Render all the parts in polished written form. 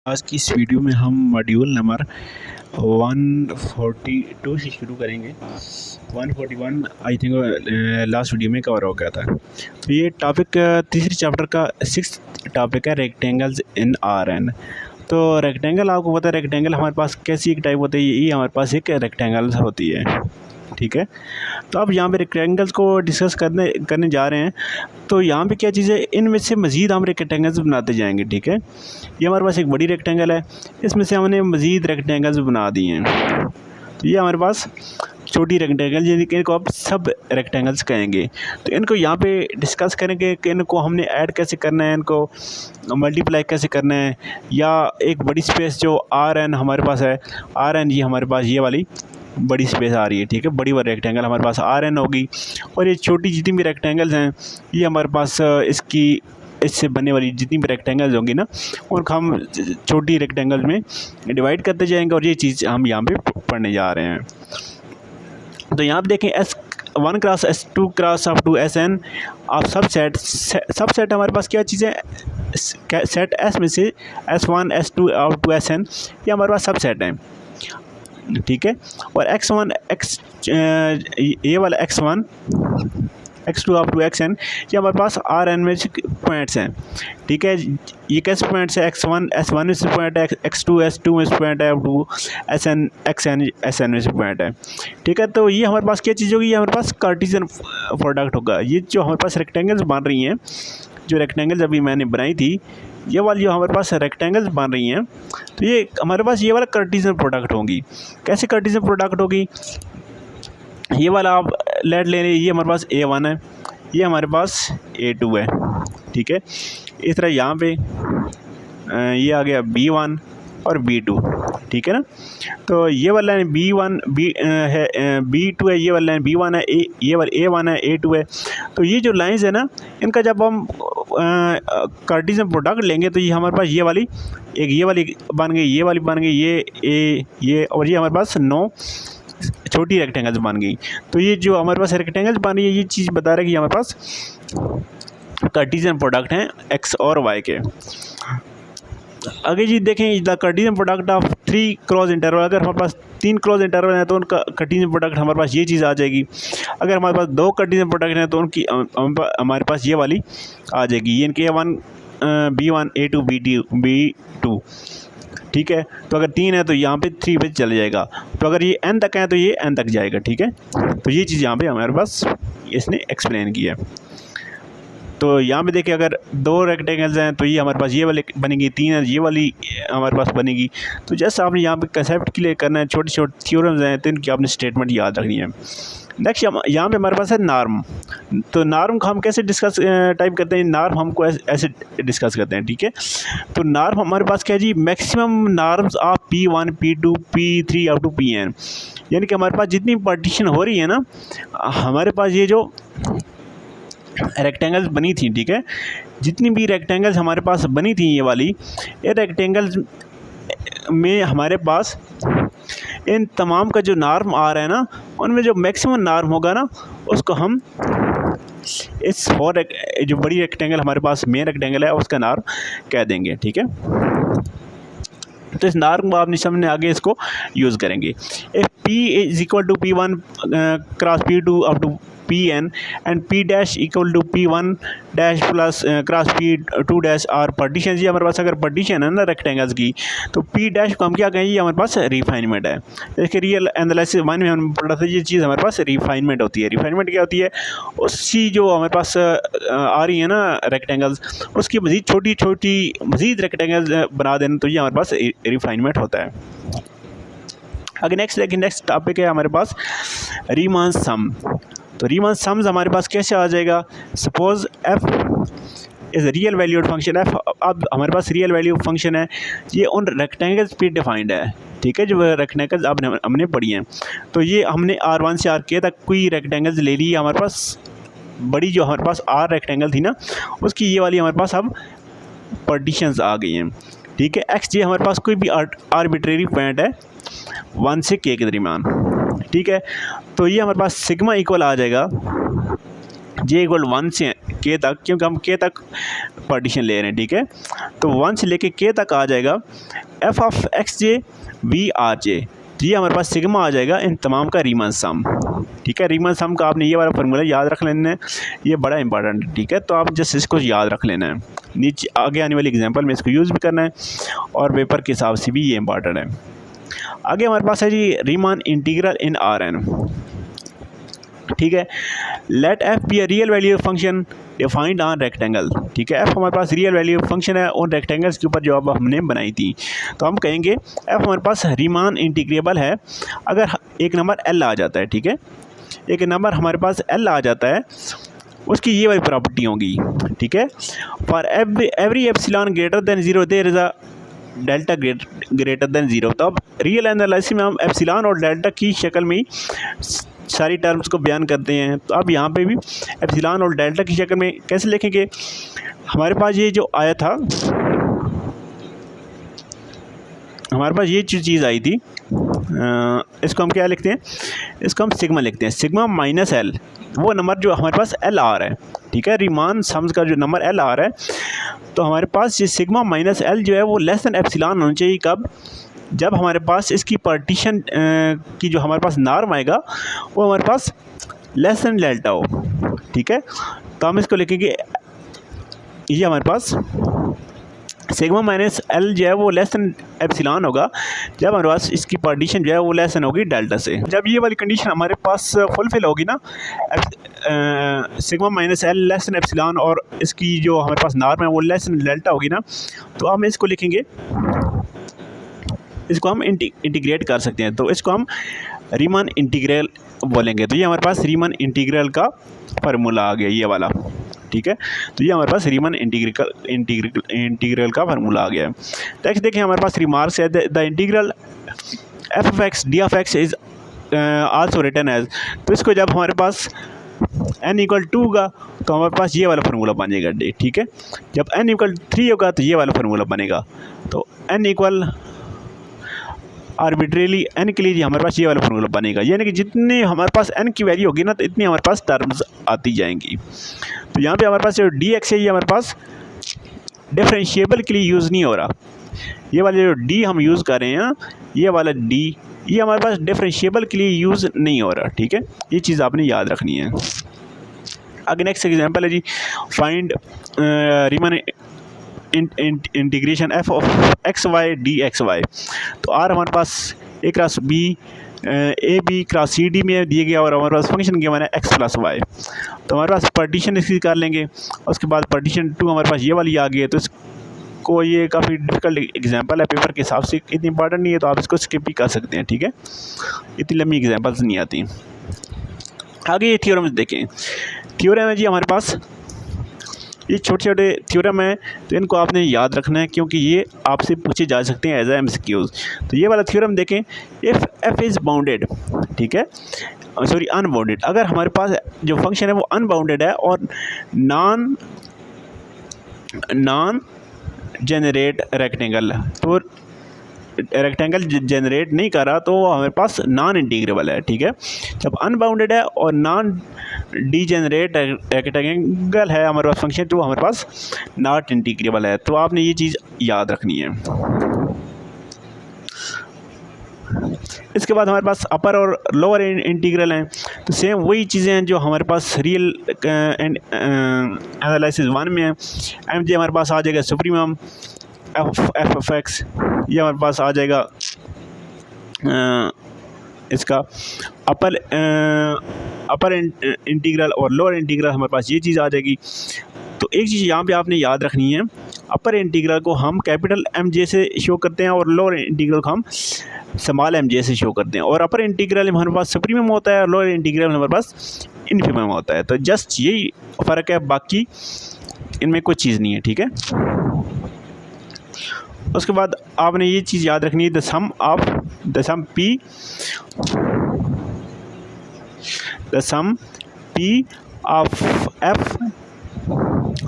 आज की इस वीडियो में हम मॉड्यूल नंबर 142 से शुरू करेंगे। 141 आई थिंक लास्ट वीडियो में कवर हो गया था। तो ये टॉपिक तीसरे चैप्टर का 6th टॉपिक है, रेक्टेंगल्स इन आर एन। तो रेक्टेंगल आपको पता है, रेक्टेंगल हमारे पास कैसी एक टाइप होती है, ये हमारे पास एक रेक्टेंगल होती है, ठीक है। तो अब यहाँ पे रेक्टेंगल्स को डिस्कस करने जा रहे हैं। तो यहाँ पे क्या चीज़ है, इनमें से मज़ीद हम रेक्टेंगल्स बनाते जाएंगे, ठीक है। ये हमारे पास एक बड़ी रेक्टेंगल है, इसमें से हमने मज़ीद रेक्टेंगल्स बना दिए हैं। तो ये हमारे पास छोटी रेक्टेंगल, यानी कि इनको आप सब रेक्टेंगल्स कहेंगे। तो इनको यहाँ पे डिस्कस करेंगे कि इनको हमने ऐड कैसे करना है, इनको मल्टीप्लाई कैसे करना है, या एक बड़ी स्पेस जो आर एन हमारे पास है, आर एन ये हमारे पास ये वाली बड़ी स्पेस आ रही है, ठीक है। बड़ी वाली रेक्टेंगल हमारे पास आर एन होगी, और ये छोटी जितनी भी रेक्टेंगल्स हैं ये हमारे पास इससे बनने वाली जितनी भी रेक्टेंगल्स होंगी ना, उनको हम छोटी रेक्टेंगल में डिवाइड करते जाएंगे, और ये चीज़ हम यहाँ पे पढ़ने जा रहे हैं। तो यहाँ पे देखें, S1 cross S2 cross up to SN आप सब सेट हमारे पास क्या चीज़ें, सेट S में से S1 S2 up to SN ये हमारे पास सब सेट हैं, ठीक है। और X1 ये वाला X1 X2 up to XN ये हमारे पास आर एन में पॉइंट्स हैं, ठीक है। ये कैसे पॉइंट्स है, S1 में से पॉइंट है, X2 में से पॉइंट है, अप टू SN में से पॉइंट है, ठीक है। तो ये हमारे पास क्या चीज़ होगी, ये हमारे पास कार्टेशियन प्रोडक्ट होगा। ये जो हमारे पास रेक्टेंगल्स बन रही हैं, जो रेक्टेंगल्स अभी मैंने बनाई थी, ये वाली जो हमारे पास रेक्टेंगल्स बन रही हैं, तो ये हमारे पास ये वाला कार्टेशियन प्रोडक्ट होगी। कैसे कार्टेशियन प्रोडक्ट होगी, ये वाला आप लेट ले रहे, ये हमारे पास A1 है, ये हमारे पास A2 है, ठीक है। इस तरह यहाँ पे ये आ गया B1 और B2, ठीक है ना। तो ये वाला लाइन B1 है, B2 है, ये वाला लाइन B1 है, ये वाला A1 है, A2 है। तो ये जो लाइंस है ना, इनका जब हम कार्टेशियन प्रोडक्ट लेंगे तो ये हमारे पास ये वाली बन गई, ये वाली बन गई, ये और ये हमारे पास 9 छोटी रेक्टेंगल्स बन गई। तो ये जो हमारे पास रेक्टेंगल्स बन रही है, ये चीज़ बता रहा है कि हमारे पास कार्टेशियन प्रोडक्ट हैं एक्स और वाई के। आगे जी देखें, the Cartesian product of 3 cross interval, अगर हमारे पास 3 क्रॉस इंटरवल है तो उनका कार्टेशियन प्रोडक्ट हमारे पास ये चीज़ आ जाएगी। अगर हमारे पास 2 कार्टेशियन प्रोडक्ट हैं तो उनकी हमारे पास ये वाली आ जाएगी, ये इनके A1 B1 A2 B2, ठीक है। तो अगर 3 है तो यहाँ पे 3 पे चले जाएगा। तो अगर ये n तक है तो ये n तक जाएगा, ठीक है। तो ये चीज़ यहाँ पे हमारे पास इसने एक्सप्लेन की है। तो यहाँ पे देखिए, अगर 2 रेक्टेंगल्स हैं तो ये हमारे पास ये वाली बनेगी, 3 है ये वाली हमारे पास बनेगी। तो जैसे आपने यहाँ पे कंसेप्ट क्लियर करना है, छोटे छोटे थ्योरम्स हैं तो इनकी आपने स्टेटमेंट याद रखनी है। नेक्स्ट यहाँ पे हमारे पास है नार्म। तो नार्म को हम कैसे डिस्कस टाइप करते हैं, नार्म हमको ऐसे डिस्कस करते हैं, ठीक है। तो नार्म हमारे पास क्या है जी, maximum norms of P1 P2 P3 up to Pn, यानी कि हमारे पास जितनी पार्टीशन हो रही है ना, हमारे पास ये जो रेक्टेंगल्स बनी थी, ठीक है, जितनी भी रेक्टेंगल्स हमारे पास बनी थी ये वाली, ये रेक्टेंगल्स में हमारे पास इन तमाम का जो नार्म आ रहा है ना, उनमें जो मैक्सिमम नार्म होगा ना, उसको हम इस जो बड़ी रेक्टेंगल हमारे पास मेन रेक्टेंगल है उसका नार्म कह देंगे, ठीक है। तो इस नार्म को आपने सामने आगे इसको यूज़ करेंगे। If P is equal to P1 cross P2 up to Pn and P dash equal to P1 dash plus cross P2 dash are partition. ये हमारे पास अगर पार्टीशन है ना रेक्टेंगल्स की, तो P डैश को हम क्या कहें, ये हमारे पास रिफाइनमेंट है। देखिए रियल एनालिसिस 1 में हमने पढ़ा था, ये चीज़ हमारे पास रिफाइनमेंट होती है। रिफाइनमेंट क्या होती है, उसकी जो हमारे पास आ रही है ना रेक्टेंगल्स, उसकी मज़ीद छोटी छोटी मज़ीद रेक्टेंगल्स बना देना, तो ये हमारे पास रिफाइनमेंट होता है। आगे नेक्स्ट टॉपिक है हमारे पास रीमान सम। तो रीमान सम्स हमारे पास कैसे आ जाएगा, suppose f is real valued function. f अब हमारे पास रियल वैल्यू फंक्शन है, ये उन रेक्टेंगल्स पे डिफाइंड है, ठीक है, जो रेक्टेंगल्स अब हमने पढ़ी हैं। तो ये हमने R1 से RK तक कोई रेक्टेंगल्स ले ली, हमारे पास बड़ी जो हमारे पास R रेक्टेंगल थी ना, उसकी ये वाली हमारे पास अब पार्टीशंस आ गई हैं, ठीक है। एक्स जे हमारे पास कोई भी आर्बिट्रेरी पॉइंट है 1 से K के दरमियान, ठीक है। तो ये हमारे पास सिग्मा इक्वल आ जाएगा J इक्वल 1 से के तक, क्योंकि हम के तक पार्टीशन ले रहे हैं, ठीक है। तो 1 से लेके के तक आ जाएगा f of x j v R j, ये हमारे पास सिग्मा आ जाएगा इन तमाम का रीमन सम, ठीक है। रीमन सम का आपने ये वाला फार्मूला याद रख लेना है, ये बड़ा इंपॉर्टेंट है, ठीक है। तो आप जस्ट इसको याद रख लेना है, नीचे आगे आने वाली एग्जांपल में इसको यूज़ भी करना है और पेपर के हिसाब से भी ये इंपॉर्टेंट है। आगे हमारे पास है जी Riemann integral in R N, ठीक है। Let F be a real value function defined on rectangle, ठीक है। एफ हमारे पास रियल वैल्यू फंक्शन है उन रेक्टेंगल्स के ऊपर जो अब हमने बनाई थी। तो हम कहेंगे एफ हमारे पास रीमान इंटीग्रेबल है अगर एक नंबर एल आ जाता है, ठीक है। एक नंबर हमारे पास एल आ जाता है, उसकी ये वाली प्रॉपर्टी होगी, ठीक है। For every epsilon greater than 0 there is a delta greater than 0। तो अब रियल एनालिसिस में हम एप्सिलॉन और डेल्टा की शक्ल में ही सारी टर्म्स को बयान करते हैं। तो अब यहाँ पे भी एप्सिलॉन और डेल्टा की शक्ल में कैसे लिखेंगे, हमारे पास ये जो आया था, हमारे पास ये चीज़ आई थी, इसको हम क्या लिखते हैं, इसको हम सिग्मा लिखते हैं। सिग्मा माइनस एल, वो नंबर जो हमारे पास एल आ रहा है, ठीक है। रीमान सम्स का जो नंबर एल आ रहा है, तो हमारे पास ये सिग्मा माइनस एल जो है वो लेस देन एप्सिलॉन होना चाहिए। कब? जब हमारे पास इसकी पार्टीशन की जो हमारे पास नॉर्म आएगा वो हमारे पास लेस देन डेल्टा हो, ठीक है। तो हम इसको लिखेंगे, ये हमारे पास सिग्मा माइनस एल जो है वो लेस देन एप्सिलॉन होगा जब हमारे पास इसकी पार्टीशन जो है वो लेस देन होगी डेल्टा से। जब ये वाली कंडीशन हमारे पास फुलफिल होगी ना, sigma minus L less than epsilon और इसकी जो हमारे पास नॉर्म है वो लेस देन डेल्टा होगी ना, तो हम इसको लिखेंगे, इसको हम इंटीग्रेट कर सकते हैं। तो इसको हम रीमान इंटीग्रल बोलेंगे। तो ये हमारे पास रीमान इंटीग्रल का फार्मूला आ गया, ये वाला, ठीक है। तो ये हमारे पास रीमान इंटीग्रल का फार्मूला आ गया है। नेक्स्ट देखें, हमारे पास रिमार्क्स है, the integral f of x d of x is also written as. तो इसको जब हमारे पास n इक्वल 2 होगा तो हमारे पास ये वाला फार्मूला बनेगा, ठीक है। जब n इक्वल 3 होगा तो ये वाला फार्मूला बनेगा। तो n इक्वल आर्बिट्रेली n के लिए हमारे पास ये वाला फार्मूला बनेगा, यानी कि जितनी हमारे पास n की वैल्यू होगी ना तो इतनी हमारे पास टर्म्स आती जाएंगी। तो यहाँ पे हमारे पास जो dx है ये हमारे पास डिफरेंशिएबल के लिए यूज़ नहीं हो रहा, ये वाला जो d हम यूज़ कर रहे हैं, ये वाला d ये हमारे पास डिफरेंशिएबल के लिए यूज़ नहीं हो रहा, ठीक है। ये चीज़ आपने याद रखनी है। आगे नेक्स्ट एग्जांपल है जी, find Riemann integration F of X Y D X Y. तो आर हमारे पास A cross B A B cross C D में दिए गया और हमारे पास फंक्शन गिवन है एक्स प्लस वाई। तो हमारे पास पार्टीशन इसकी कर लेंगे, उसके बाद पार्टीशन 2 हमारे पास ये वाली आ गई है। तो इसको ये काफ़ी डिफिकल्ट एग्जांपल है, पेपर के हिसाब से इतनी इंपॉर्टेंट नहीं है, तो आप इसको स्किप भी कर सकते हैं, ठीक है। इतनी लंबी एग्जांपल्स नहीं आती। आगे ये थ्योरम देखें, थ्योरम है जी हमारे पास, ये छोटे छोटे थ्योरम है तो इनको आपने याद रखना है क्योंकि ये आपसे पूछे जा सकते हैं एज MCQs। तो ये वाला थ्योरम देखें, इफ़ f इज़ बाउंडेड, ठीक है, सॉरी अनबाउंडेड, अगर हमारे पास जो फंक्शन है वो अनबाउंडेड है और नॉन जेनरेट रेक्टेंगल, तो रेक्टेंगल जनरेट नहीं कर रहा तो हमारे पास नॉन इंटीग्रेबल है, ठीक है। जब अनबाउंडेड है और नॉन डीजेनरेट रेक्टेंगल है हमारे पास फंक्शन, तो हमारे पास नॉट इंटीग्रेबल है। तो आपने ये चीज़ याद रखनी है। इसके बाद हमारे पास अपर और लोअर इंटीग्रल हैं, तो सेम वही चीज़ें हैं जो हमारे पास रियल एनालिसिस 1 में है। MJ हमारे पास आ जाएगा सुप्रीमम एफ ऑफ एक्स, ये हमारे पास आ जाएगा इसका अपर इंटीग्रल और लोअर इंटीग्रल, हमारे पास ये चीज़ आ जाएगी। तो एक चीज़ यहाँ पे आपने याद रखनी है, अपर इंटीग्रल को हम कैपिटल MJ से शो करते हैं और लोअर इंटीग्रल को हम स्मॉल MJ से शो करते हैं। और अपर इंटीग्रल हमारे पास सुप्रीमम होता है और लोअर इंटीग्रल हमारे पास इन्फिमम होता है। तो जस्ट यही फ़र्क है, बाकी इनमें कोई चीज़ नहीं है, ठीक है। उसके बाद आपने ये चीज़ याद रखनी है, the sum P of F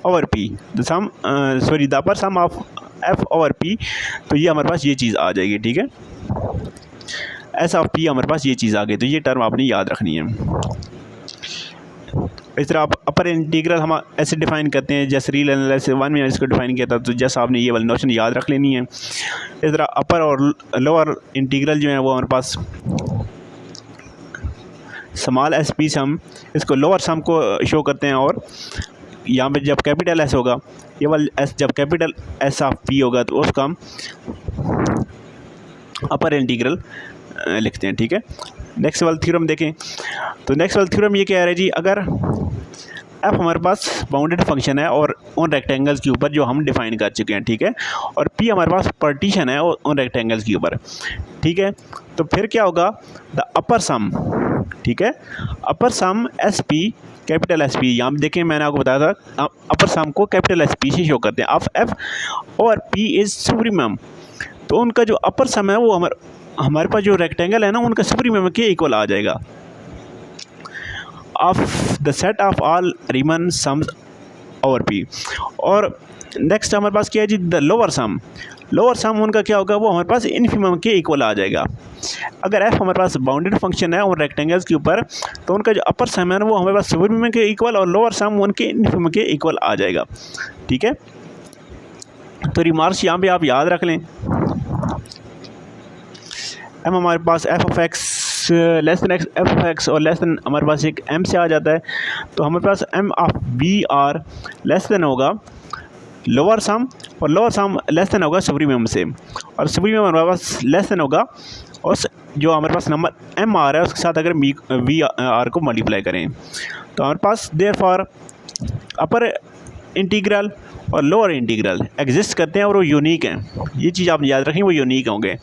over P, the upper sum of F over P। तो ये हमारे पास ये चीज़ आ जाएगी, ठीक है। S ऑफ P हमारे पास ये चीज़ आ गई, तो ये टर्म आपने याद रखनी है। इस तरह आप अपर इंटीग्रल हम ऐसे डिफ़ाइन करते हैं, जैसे रील एनालिसिस 1 में इसको डिफ़ाइन किया था, तो जैसा आपने ये वाली नोशन याद रख लेनी है। इस तरह अपर और लोअर इंटीग्रल जो है वो हमारे पास स्मॉल एस पी से हम इसको लोअर सम को शो करते हैं, और यहाँ पे जब कैपिटल एस होगा, ये वाला एस जब कैपिटल एस ऑफ पी होगा तो उसका हम अपर इंटीग्रल लिखते हैं। ठीक है, नेक्स्ट वाला थ्योरम देखें। तो नेक्स्ट वाला थ्योरम ये कह रहा है जी, अगर एफ हमारे पास बाउंडेड फंक्शन है और उन रेक्टेंगल्स के ऊपर जो हम डिफाइन कर चुके हैं, ठीक है, और पी हमारे पास पार्टीशन है उन रेक्टेंगल्स के ऊपर, ठीक है, तो फिर क्या होगा, द अपर सम, ठीक है, upper sum S P capital S P, यहाँ देखें मैंने आपको बताया था अपर सम को कैपिटल एस पी से शो करते हैं, ऑफ एफ और पी इज सुप्रीमम, तो उनका जो अपर सम है वो हमारे पास जो रेक्टेंगल है ना उनका सुप्रीमम के इक्वल आ जाएगा, of the set of all Riemann sums over P. और नेक्स्ट हमारे पास क्या है जी, द लोअर सम उनका क्या होगा, वो हमारे पास इन्फिमम के इक्वल आ जाएगा। अगर एफ हमारे पास बाउंडेड फंक्शन है और रेक्टेंगल्स के ऊपर, तो उनका जो अपर सम है वो हमारे पास सुप्रीमम के इक्वल और लोअर सम उनके इन्फिमम के इक्वल आ जाएगा। ठीक है, तो रिमार्क्स यहाँ पे आप याद रख लें, एम हमारे पास F of X less than X, F of X और लेस देन हमारे पास एक एम से आ जाता है, तो हमारे पास M of B R less than होगा लोअर सम, और लोअर सम लेस देन होगा सुप्रीमम से, और सुप्रीमम हमारे पास लेस देन होगा और जो हमारे पास नंबर एम आ रहा है उसके साथ अगर वी आर को मल्टीप्लाई करें, तो हमारे पास देयरफॉर अपर इंटीग्रल और लोअर इंटीग्रल एग्जिस्ट करते हैं और वो यूनिक हैं। ये चीज़ आप याद रखें, वो यूनिक होंगे।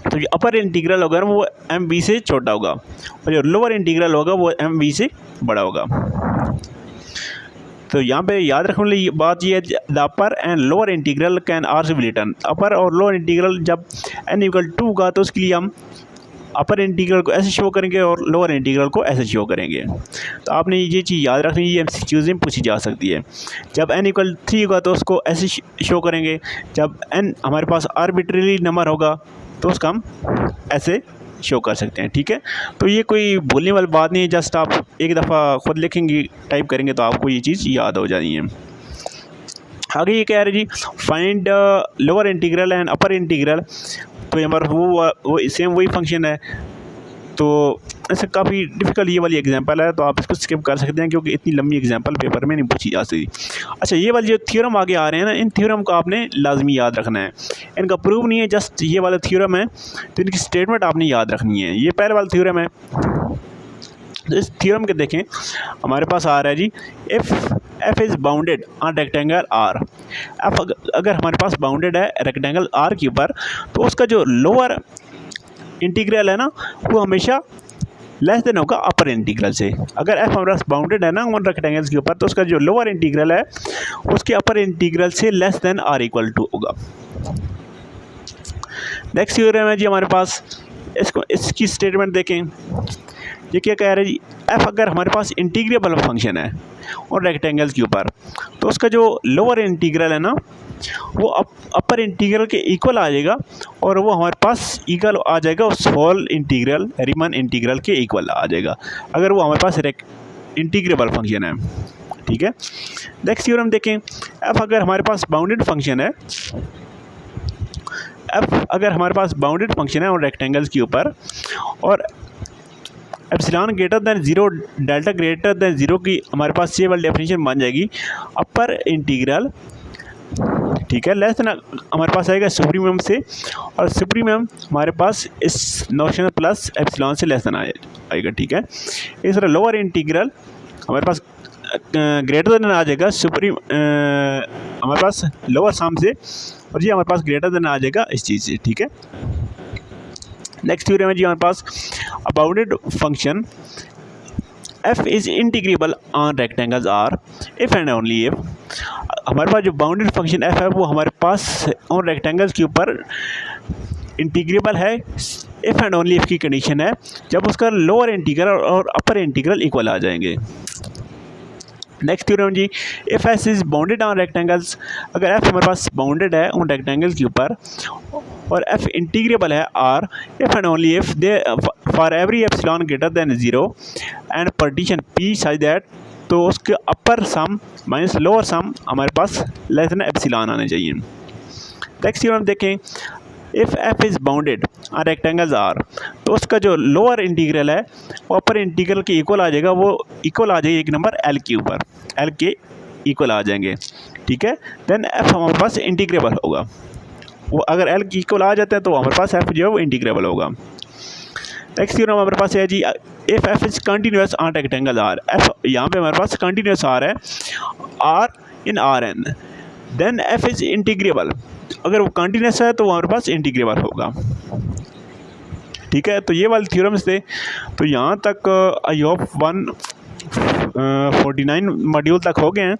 तो जो अपर इंटीग्रल होगा वो एम वी से छोटा होगा और जो लोअर इंटीग्रल होगा वो एम वी से बड़ा होगा। तो यहाँ पे याद रखने वाली बात ये है, the upper and lower integral can also be written, upper और लोअर इंटीग्रल जब n इक्वल 2 होगा तो उसके लिए हम अपर इंटीग्रल को ऐसे शो करेंगे और लोअर इंटीग्रल को ऐसे शो करेंगे। तो आपने ये चीज़ याद रखनी, ये चीज़ें पूछी जा सकती है। जब n इक्वल 3 होगा तो उसको ऐसे शो करेंगे, जब n हमारे पास आर्बिट्रेरी नंबर होगा तो उसका हम ऐसे शो कर सकते हैं। ठीक है, तो ये कोई भूलने वाली बात नहीं है, जस्ट आप एक दफ़ा खुद लिखेंगे, टाइप करेंगे तो आपको ये चीज़ याद हो जानी है। आगे ये कह रहे जी, find lower integral and upper integral, तो यहाँ पर वो सेम वही फंक्शन है, तो ऐसे काफ़ी डिफ़िकल्ट ये वाली एग्जांपल है, तो आप इसको स्किप कर सकते हैं क्योंकि इतनी लंबी एग्जांपल पेपर में नहीं पूछी जा सकती। अच्छा, ये वाले जो थ्योरम आगे आ रहे हैं ना, इन थ्योरम को आपने लाजमी याद रखना है, इनका प्रूव नहीं है, जस्ट ये वाला थ्योरम है, तो इनकी स्टेटमेंट आपने याद रखनी है। ये पहले वाला थ्योरम है, तो इस थ्योरम के देखें हमारे पास आ रहा है जी, F is bounded on rectangle R, F अगर हमारे पास बाउंडेड है रेक्टेंगल आर के ऊपर, तो उसका जो लोअर इंटीग्रल है ना वो हमेशा लेस देन होगा अपर इंटीग्रल से। अगर एफ हमारे पास बाउंडेड है ना वन रेक्टेंगल्स के ऊपर, तो उसका जो लोअर इंटीग्रल है उसके अपर इंटीग्रल से less than or equal to होगा। नेक्स्ट थ्योरम है जी हमारे पास, इसकी स्टेटमेंट देखें, ये क्या कह रहे हैं जी, एफ अगर हमारे पास इंटीग्रेबल फंक्शन है और रेक्टेंगल्स के ऊपर, तो उसका जो लोअर इंटीग्रल है ना वो अपर इंटीग्रल के इक्वल आ जाएगा और वो हमारे पास इक्वल आ जाएगा उस होल इंटीग्रल रीमन इंटीग्रल के इक्वल आ जाएगा, अगर वो हमारे पास इंटीग्रेबल फंक्शन है। ठीक है, नेक्स्ट थ्योरम देखें, एफ अगर हमारे पास बाउंडेड फंक्शन है, एफ अगर हमारे पास बाउंडेड फंक्शन है और रेक्टेंगल्स के ऊपर, और epsilon greater than 0 delta greater than 0 की हमारे पास ये वाली डेफिनेशन बन जाएगी अपर इंटीग्रल, ठीक है, लेस देन हमारे पास आएगा सुप्रीमम से, और सुप्रीमम हमारे पास इस नोशन प्लस एप्सिलॉन से लेस देन आएगा। ठीक है, इस तरह लोअर इंटीग्रल हमारे पास ग्रेटर देन आ जाएगा हमारे पास लोअर सम से, और ये हमारे पास ग्रेटर देन आ जाएगा इस चीज़ से। ठीक है, नेक्स्ट थ्योरम है जी हमारे पास, a bounded function F is integrable on rectangles R if and only if, हमारे पास जो बाउंडेड फंक्शन एफ है वो हमारे पास ऑन रेक्टेंगल्स के ऊपर इंटीग्रेबल है इफ़ एंड ओनली इफ की कंडीशन है, जब उसका लोअर इंटीग्रल और अपर इंटीग्रल इक्वल आ जाएंगे। नेक्स्ट थ्योरम जी, if S is bounded on rectangles, अगर एफ हमारे पास बाउंडेड है उन रेक्टेंगल्स के ऊपर और एफ इंटीग्रेबल है R if and only if they for every epsilon greater than 0 and partition P such that, तो उसके अपर सम माइनस लोअर सम हमारे पास लेस देन एप्सिलॉन आने चाहिए। नेक्स्ट थ्योरम देखें, if F is bounded on rectangles R, तो उसका जो lower integral है वो अपर इंटीग्रल के इक्वल आ जाएगा, वो इक्वल आ जाएगी एक नंबर एल के ऊपर, एल के इक्वल आ जाएंगे, ठीक है। देन एफ हमारे पास इंटीग्रेबल होगा, वो अगर एल के इक्वल आ जाता है तो हमारे पास एफ जो है वो इंटीग्रेबल होगा। नेक्स्ट थ्योरम हमारे पास है जी, if F is continuous on rectangle R, F यहाँ पे हमारे पास कंटिन्यूस आर है, R in R N, then F is integrable, अगर वो कंटिन्यूस है तो हमारे पास इंटीग्रेबल होगा, ठीक है। तो ये वाले थ्योरम्स थे। तो यहाँ तक आई होप 149 मॉड्यूल तक हो गए हैं।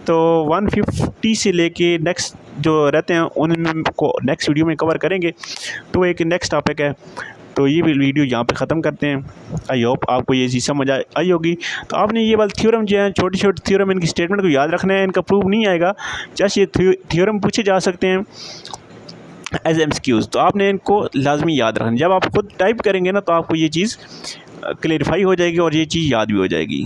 तो 150 से लेके नेक्स्ट जो रहते हैं उनको नेक्स्ट वीडियो में कवर करेंगे। तो एक नेक्स्ट टॉपिक है, तो ये वीडियो यहाँ पे ख़त्म करते हैं। आई होप आपको ये चीज़ समझ आई होगी। तो आपने ये वाले थ्योरम जो है, छोटे छोटे थ्योरम, इनकी स्टेटमेंट को याद रखना है, इनका प्रूफ नहीं आएगा, जैसे ये थ्योरम पूछे जा सकते हैं एज एमसीक्यूज़, तो आपने इनको लाजमी याद रखना। जब आप खुद टाइप करेंगे ना तो आपको ये चीज़ क्लेरिफाई हो जाएगी और ये चीज़ याद भी हो जाएगी।